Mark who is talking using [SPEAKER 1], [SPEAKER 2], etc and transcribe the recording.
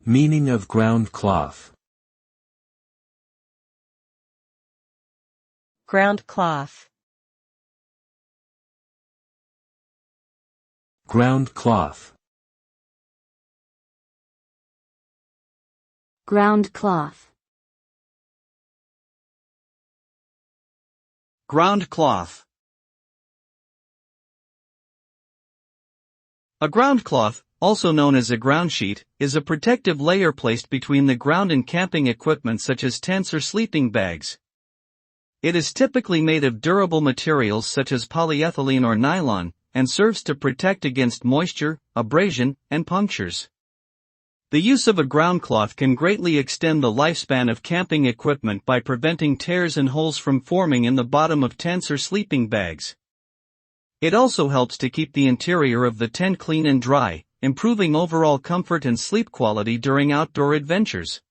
[SPEAKER 1] Meaning of ground cloth.
[SPEAKER 2] Ground cloth.
[SPEAKER 1] Ground cloth.
[SPEAKER 3] Ground cloth.
[SPEAKER 4] Ground cloth. A ground cloth, also known as a ground sheet, is a protective layer placed between the ground and camping equipment such as tents or sleeping bags. It is typically made of durable materials such as polyethylene or nylon, and serves to protect against moisture, abrasion, and punctures. The use of a ground cloth can greatly extend the lifespan of camping equipment by preventing tears and holes from forming in the bottom of tents or sleeping bags. It also helps to keep the interior of the tent clean and dry, improving overall comfort and sleep quality during outdoor adventures.